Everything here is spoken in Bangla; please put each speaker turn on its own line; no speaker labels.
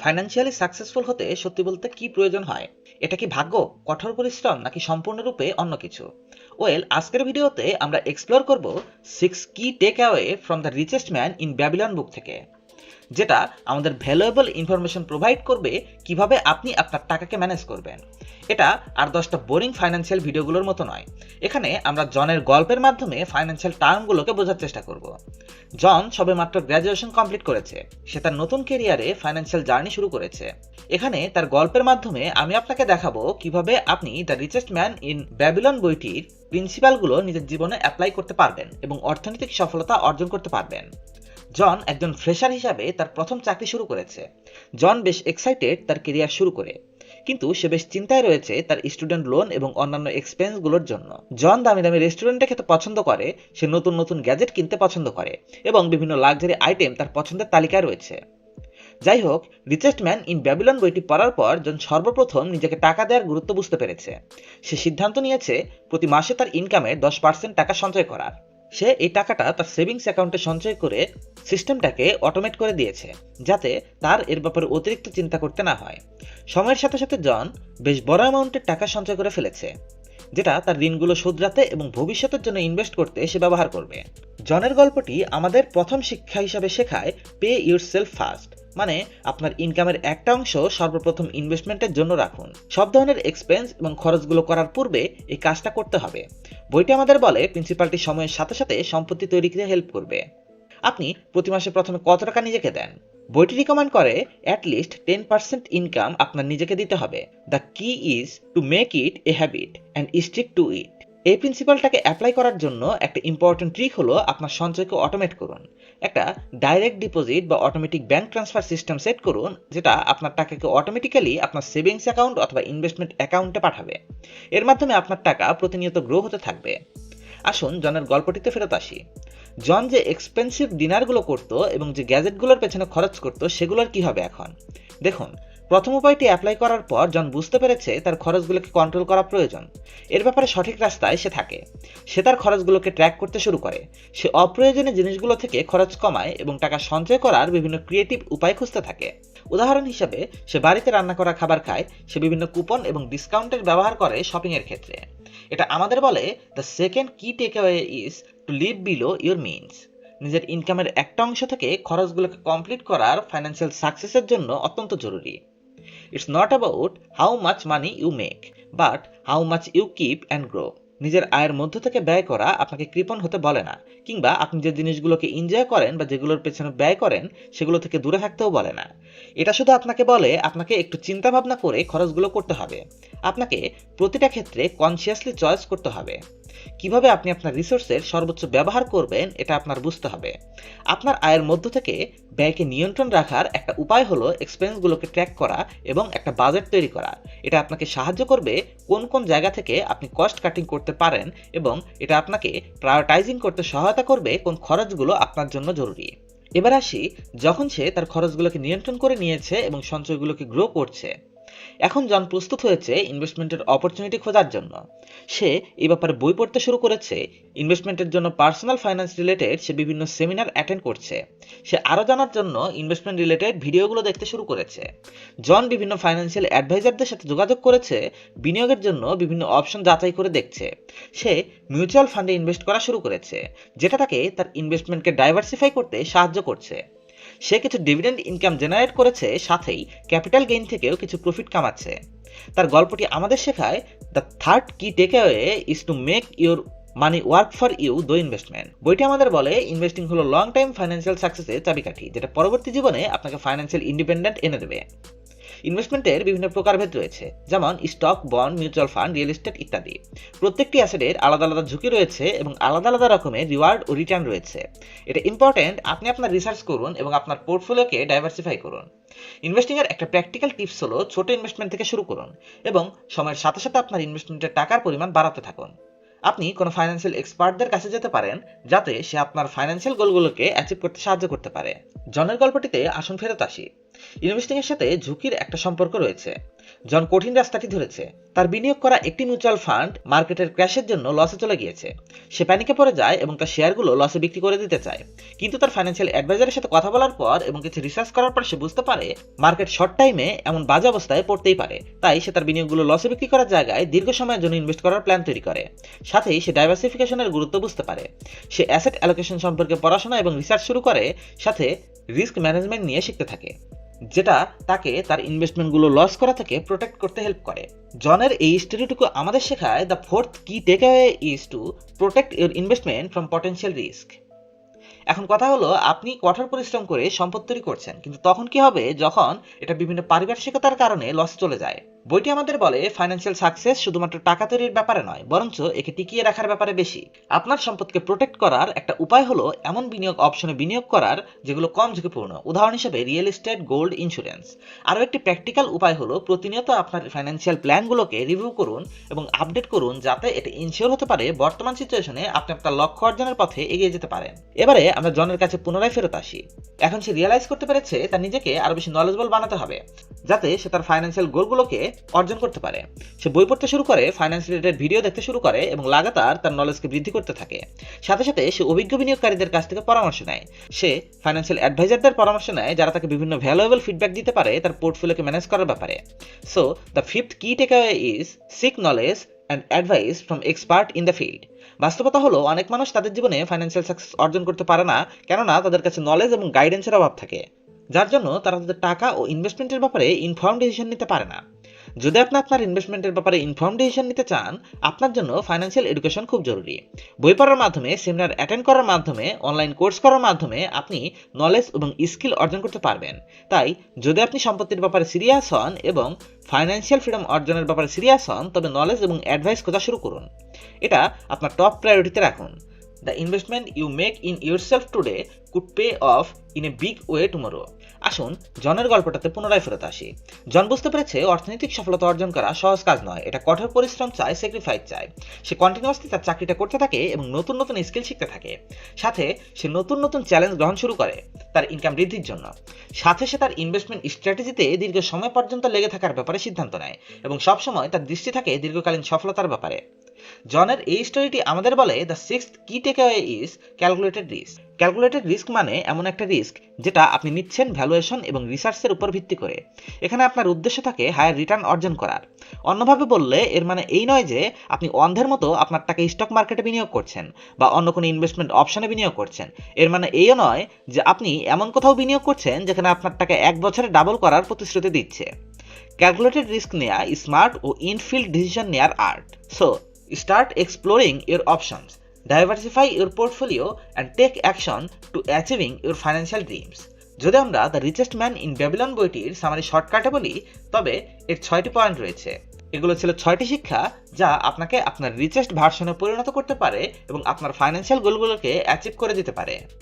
ফাইন্যান্সিয়ালি সাকসেসফুল হতে সত্যি বলতে কি প্রয়োজন হয়? এটা কি ভাগ্য, কঠোর পরিশ্রম নাকি সম্পূর্ণরূপে অন্য কিছু? আজকের ভিডিওতে আমরা এক্সপ্লোর করব 6 key take away from the richest man in Babylon book থেকে, যেটা আমাদের ভ্যালুয়েবল ইনফরমেশন প্রোভাইড করবে কিভাবে আপনি আপনার টাকাকে ম্যানেজ করবেন। এটা আর 10টা বোরিং ফাইন্যান্সিয়াল ভিডিওগুলোর মতো নয়। এখানে আমরা জনের গল্পের মাধ্যমে ফাইন্যান্সিয়াল টার্মগুলোকে বোঝার চেষ্টা করব। জন সবেমাত্র গ্র্যাজুয়েশন কমপ্লিট করেছে। সে তার নতুন ক্যারিয়ারে ফাইন্যান্সিয়াল জার্নি শুরু করেছে। এখানে তার গল্পের মাধ্যমে আমি আপনাকে দেখাবো কিভাবে আপনি the richest man in Babylon বইটির প্রিন্সিপালগুলো নিজের জীবনে অ্যাপ্লাই করতে পারবেন এবং অর্থনৈতিক সফলতা অর্জন করতে পারবেন। জন একজন ফ্রেশার হিসাবে তার প্রথম চাকরি শুরু করেছে। জন বেশ এক্সাইটেড তার কেরিয়ার শুরু করে, কিন্তু সে বেশ চিন্তায় রয়েছে তার স্টুডেন্ট লোন এবং অন্যান্য এক্সপেন্সগুলোর জন্য। জন দামি দামি রেস্টুরেন্টে খেতে পছন্দ করে, সে নতুন নতুন গ্যাজেট কিনতে পছন্দ করে এবং বিভিন্ন লাক্সারি আইটেম তার পছন্দের তালিকায় রয়েছে। যাই হোক, রিচেস্ট ম্যান ইন ব্যাবিলন বইটি পড়ার পর জন সর্বপ্রথম নিজেকে টাকা দেওয়ার গুরুত্ব বুঝতে পেরেছে। সে সিদ্ধান্ত নিয়েছে প্রতি মাসে তার ইনকামের 10% টাকা সঞ্চয় করার। সে এই টাকাটা তার সেভিংস অ্যাকাউন্টে সঞ্চয় করে সিস্টেমটাকে অটোমেট করে দিয়েছে, যাতে তার এর ব্যাপারে অতিরিক্ত চিন্তা করতে না হয়। সময়ের সাথে সাথে জন বেশ বড় অ্যামাউন্টের টাকা সঞ্চয় করে ফেলেছে, যেটা তার ঋণগুলো শোধরাতে এবং ভবিষ্যতের জন্য ইনভেস্ট করতে সে ব্যবহার করবে। জনের গল্পটি আমাদের প্রথম শিক্ষা হিসাবে শেখায় পে ইউর সেলফ ফার্স্ট, মানে আপনার ইনকামের একটা অংশ সর্বপ্রথম ইনভেস্টমেন্টের জন্য রাখুন। সব ধরনের এক্সপেন্স এবং খরচগুলো করার পূর্বে এই কাজটা করতে হবে। বইটি আমাদের বলে প্রিন্সিপালটি সময়ের সাথে সাথে সম্পত্তি তৈরিতে হেল্প করবে। আপনি প্রতি মাসে প্রথমে কত টাকা নিজেকে দেন? বইটি রিকমেন্ড করে অ্যাটলিস্ট 10% ইনকাম আপনার নিজেকে দিতে হবে। The key is to make it a habit and stick to it. এই প্রিন্সিপালটাকে অ্যাপ্লাই করার জন্য একটা ইম্পর্টেন্ট ট্রিক হলো আপনার সঞ্চয়কে অটোমেট করুন। একটা ডাইরেক্ট ডিপোজিট বা automatic bank transfer system set করুন, যেটা আপনার টাকাকে অটোমেটিক্যালি আপনার সেভিংস অ্যাকাউন্ট অথবা ইনভেস্টমেন্ট অ্যাকাউন্টে পাঠাবে। এর মাধ্যমে আপনার টাকা প্রতিনিয়ত গ্রো হতে থাকবে। আসুন জনের গল্পটিতে ফেরত আসি। জন যে এক্সপেন্সিভ ডিনারগুলো করতো এবং যে গ্যাজেটগুলোর পেছনে খরচ করতো, সেগুলোর কি হবে এখন? দেখুন, প্রথম উপায়টি অ্যাপ্লাই করার পর জন বুঝতে পেরেছে তার খরচগুলোকে কন্ট্রোল করা প্রয়োজন। এর ব্যাপারে সঠিক রাস্তায় সে থাকে। সে তার খরচগুলোকে ট্র্যাক করতে শুরু করে। সে অপ্রয়োজনীয় জিনিসগুলো থেকে খরচ কমায় এবং টাকা সঞ্চয় করার বিভিন্ন ক্রিয়েটিভ উপায় খুঁজতে থাকে। উদাহরণ হিসেবে, সে বাড়িতে রান্না করা খাবার খায়, সে বিভিন্ন কুপন এবং ডিসকাউন্টের ব্যবহার করে শপিংয়ের ক্ষেত্রে। এটা আমাদের বলে the second key take away is to live below your means. নিজের ইনকামের একটা অংশ থেকে খরচগুলোকে কমপ্লিট করার ফাইন্যান্সিয়াল সাকসেসের জন্য অত্যন্ত জরুরি। It's not about how much money you make, but how much you keep and grow. নিজের আয়ের মধ্য থেকে ব্যয় করা আপনাকে কৃপণ হতে বলে না, কিংবা আপনি যে জিনিসগুলোকে এনজয় করেন বা যেগুলোর পেছনে ব্যয় করেন সেগুলো থেকে দূরে থাকতেও বলে না। এটা শুধু আপনাকে বলে আপনাকে একটু চিন্তা ভাবনা করে খরচগুলো করতে হবে। আপনাকে প্রতিটা ক্ষেত্রে কনসিয়াসলি চয়েস করতে হবে। কিভাবে আপনি আপনার রিসোর্সের সর্বোচ্চ ব্যবহার করবেন এটা আপনার বুঝতে হবে। আপনার আয়ের মধ্য থেকে ব্যয়কে নিয়ন্ত্রণ রাখার একটা উপায় হলো এক্সপেন্সগুলোকে ট্র্যাক করা এবং একটা বাজেট তৈরি করা। এটা আপনাকে সাহায্য করবে কোন কোন জায়গা থেকে আপনি কস্ট কাটিং করতে পারেন, এবং এটা আপনাকে প্রায়োরিটাইজিং করতে সহায়তা করবে কোন খরচগুলো আপনার জন্য জরুরি। এবার আসি, যখন সে তার খরচগুলোকে নিয়ন্ত্রণ করে নিয়েছে এবং সঞ্চয়গুলোকে গ্রো করছে, এখন জন প্রস্তুত হয়েছে ইনভেস্টমেন্টের অপরচুনিটি খোঁজার জন্য। সে এই ব্যাপারে বই পড়তে শুরু করেছে। ইনভেস্টমেন্টের জন্য পার্সোনাল ফাইন্যান্স রিলেটেড সে বিভিন্ন সেমিনার অ্যাটেন্ড করছে। সে আরও জানার জন্য ইনভেস্টমেন্ট রিলেটেড ভিডিওগুলো দেখতে শুরু করেছে। জন বিভিন্ন ফাইন্যান্সিয়াল অ্যাডভাইজারদের সাথে যোগাযোগ করেছে, বিনিয়োগের জন্য বিভিন্ন অপশন যাচাই করে দেখছে। সে মিউচুয়াল ফান্ডে ইনভেস্ট করা শুরু করেছে, যেটা তাকে তার ইনভেস্টমেন্টকে ডাইভার্সিফাই করতে সাহায্য করছে। সে কিছু ডিভিডেন্ড ইনকাম জেনারেট করেছে, সাথেই ক্যাপিটাল গেইন থেকেও কিছু প্রফিট কামাচ্ছে। তার গল্পটি আমাদের শেখায় the third key take away is to make your money work for you the investment. বইটি আমাদের বলে ইনভেস্টিং হলো লং টাইম ফাইন্যান্সিয়াল সাকসেসের চাবিকাঠি, যেটা পরবর্তী জীবনে আপনাকে ফাইন্যান্সিয়াল ইন্ডিপেন্ডেন্ট এনে দেবে। ইনভেস্টমেন্টের বিভিন্ন প্রকারভেদ রয়েছে, যেমন stock, bond, mutual fund, real estate ইত্যাদি। প্রত্যেকটি অ্যাসেটের আলাদা আলাদা ঝুঁকি রয়েছে এবং আলাদা আলাদা রকমের রিওয়ার্ড ও রিটার্ন রয়েছে। এটা ইম্পর্টেন্ট আপনি আপনার রিসার্চ করুন এবং আপনার পোর্টফোলিওকে ডাইভার্সিফাই করুন। ইনভেস্টিং এর একটা প্র্যাকটিক্যাল টিপস হলো ছোট ইনভেস্টমেন্ট থেকে শুরু করুন এবং সময়ের সাথে সাথে আপনার ইনভেস্টমেন্টের টাকার পরিমাণ বাড়াতে থাকুন। আপনি কোনো ফাইন্যান্সিয়াল এক্সপার্টদের কাছে যেতে পারেন, যাতে সে আপনার ফাইন্যান্সিয়াল গোলগুলোকে অ্যাচিভ করতে সাহায্য করতে পারে। জনের গল্পটিতে আসুন ফেরত আসি। ইনভেস্টিং এর সাথে ঝুঁকির একটা সম্পর্ক রয়েছে। জন কঠিন রাস্তাটি ধরেছে। তার বিনিয়োগ করা একটি মিউচুয়াল ফান্ড মার্কেটের ক্র্যাশের জন্য লসে চলে গিয়েছে। সে প্যানিকে পড়ে যায় এবং তার শেয়ারগুলো লসে বিক্রি করে দিতে চায়। কিন্তু তার ফাইন্যান্সিয়াল অ্যাডভাইজারের সাথে কথা বলার পর এবং কিছু রিসার্চ করার পর সে বুঝতে পারে মার্কেট শর্ট টাইমে এমন বাজে অবস্থায় পড়তেই পারে। তাই সে তার বিনিয়োগগুলো লসে বিক্রি করার জায়গায় দীর্ঘ সময়ের জন্য ইনভেস্ট করার প্ল্যান তৈরি করে। সাথেই সে ডাইভার্সিফিকেশনের গুরুত্ব বুঝতে পারে। সে অ্যাসেট অ্যালোকেশন সম্পর্কে পড়াশোনা এবং রিসার্চ শুরু করে, সাথে রিস্ক ম্যানেজমেন্ট নিয়ে শিখতে থাকে, যেটা তাকে তার ইনভেস্টমেন্টগুলো লস করা থেকে প্রোটেক্ট করতে হেল্প করে। জনের এই স্টোরিটুকু আমাদের শেখায় দ্য ফোর্থ কি takeaway is to protect your investment from potential risk. এখন কথা হলো, আপনি কঠোর পরিশ্রম করে সম্পদ তৈরি করছেন, কিন্তু তখন কি হবে যখন এটা বিভিন্ন পারিপার্শ্বিকতার কারণে লস চলে যায়? বইটি আমাদের বলে ফাইন্যান্সিয়াল সাকসেস শুধুমাত্র টাকা তৈরির ব্যাপারে নয়, বরঞ্চ একে টিকিয়ে রাখার ব্যাপারে বেশি। আপনার সম্পদকে প্রোটেক্ট করার একটা উপায় হলো এমন বিনিয়োগ অপশনে বিনিয়োগ করার যেগুলো কম ঝুঁকিপূর্ণ, উদাহরণ হিসেবে রিয়েল এস্টেট, গোল্ড, ইন্স্যুরেন্স। আরও একটি প্র্যাকটিক্যাল উপায় হলো প্রতিনিয়ত আপনার ফাইন্যান্সিয়াল প্ল্যানগুলোকে রিভিউ করুন এবং আপডেট করুন, যাতে এটা ইনশিওর হতে পারে বর্তমান সিচুয়েশনে আপনি আপনার লক্ষ্য অর্জনের পথে এগিয়ে যেতে পারেন। এবারে আমরা জনের কাছে পুনরায় ফেরত আসি। এখন সে রিয়েলাইজ করতে পেরেছে তার নিজেকে আরো বেশি নলেজবল বানাতে হবে, যাতে সে তার ফাইন্যান্সিয়াল গোলগুলোকে অর্জন করতে পারে। সে বই পড়তে শুরু করে, ফাইন্যান্স রিলেটেড ভিডিও দেখতে শুরু করে এবং লাগাতার তার নলেজকে বৃদ্ধি করতে থাকে। সাথে সাথে সে অভিজ্ঞ বিনিয়োগকারীদের কাছ থেকে পরামর্শ নেয়। সে ফাইন্যান্সিয়াল অ্যাডভাইজারদের পরামর্শ নেয়, যারা তাকে বিভিন্ন ভ্যালুয়েবল ফিডব্যাক দিতে পারে তার পোর্টফোলিওকে ম্যানেজ করার ব্যাপারে। So the fifth key takeaway is seek knowledge and advice from expert in the field. বাস্তবতা হলো, অনেক মানুষ তাদের জীবনে ফাইন্যান্সিয়াল সাকসেস অর্জন করতে পারে না, কেননা তাদের কাছে নলেজ এবং গাইডেন্সের অভাব থাকে, যার জন্য তারা তাদের টাকা ও ইনভেস্টমেন্টের ব্যাপারে ইনফর্ম ডিসিশন নিতে পারে না। যদি আপনি আপনার ইনভেস্টমেন্টের ব্যাপারে ইনফর্ম ডিসিশন নিতে চান, আপনার জন্য ফাইন্যান্সিয়াল এডুকেশন খুব জরুরি। বই পড়ার মাধ্যমে, সেমিনার অ্যাটেন্ড করার মাধ্যমে, অনলাইন কোর্স করার মাধ্যমে আপনি নলেজ এবং স্কিল অর্জন করতে পারবেন। তাই যদি আপনি সম্পত্তির ব্যাপারে সিরিয়াস হন এবং ফাইন্যান্সিয়াল ফ্রিডম অর্জনের ব্যাপারে সিরিয়াস হন, তবে নলেজ এবং অ্যাডভাইস খোঁজা শুরু করুন। এটা আপনার টপ প্রায়োরিটিতে রাখুন। The investment you make in yourself today could pay off in a big way tomorrow. আসুন জনের গল্পটাতে পুনরায় ফেরত আসি। জন বুঝতে পেরেছে অর্থনৈতিক সফলতা অর্জন করা সহজ কাজ নয়, এটা কঠোর পরিশ্রম চায়, স্যাক্রিফাইস চায়। সে কন্টিনিউয়াসলি তার চাকরিটা করতে থাকে এবং নতুন নতুন স্কিল শিখতে থাকে। সাথে সে নতুন নতুন চ্যালেঞ্জ গ্রহণ শুরু করে তার ইনকাম বৃদ্ধির জন্য। সাথে সে তার ইনভেস্টমেন্ট স্ট্র্যাটেজিতে দীর্ঘ সময় পর্যন্ত লেগে থাকার ব্যাপারে সিদ্ধান্ত নেয় এবং সবসময় তার দৃষ্টি থাকে দীর্ঘকালীন সফলতার ব্যাপারে। জনের এই স্টোরিটি আমাদের বলে দ্য সিক্সথ কি takeaway is calculated risk. Calculated risk মানে এমন একটা রিস্ক যেটা আপনি নিচ্ছেন ভ্যালুয়েশন এবং রিসার্চের উপর ভিত্তি করে। এখানে আপনার উদ্দেশ্য থাকে হায়ার রিটার্ন অর্জন করার। অন্যভাবে বললে এর মানে এই নয় যে আপনি অন্ধের মতো আপনার টাকা স্টক মার্কেটে বিনিয়োগ করছেন বা অন্য কোনো ইনভেস্টমেন্ট অপশনে বিনিয়োগ করছেন। এর মানে এইও নয় যে আপনি এমন কোথাও বিনিয়োগ করছেন যেখানে আপনার টাকা 1 বছরে ডাবল করার প্রতিশ্রুতি দিচ্ছে। ক্যালকুলেটেড রিস্ক নেওয়া স্মার্ট ও ইনফিল্ড ডিসিশন নেওয়ার art. So start exploring your options, diversify your portfolio and take action to achieving your financial dreams. যদি আমরা the richest man in Babylon বইটির সামারি শর্টকাটে বলি, তবে এর 6টি পয়েন্ট রয়েছে। এগুলো ছিল 6টি শিক্ষা যা আপনাকে আপনার রিচেস্ট ভার্সনে পরিণত করতে পারে এবং আপনার ফাইন্যান্সিয়াল গোলগুলোকে অ্যাচিভ করে দিতে পারে।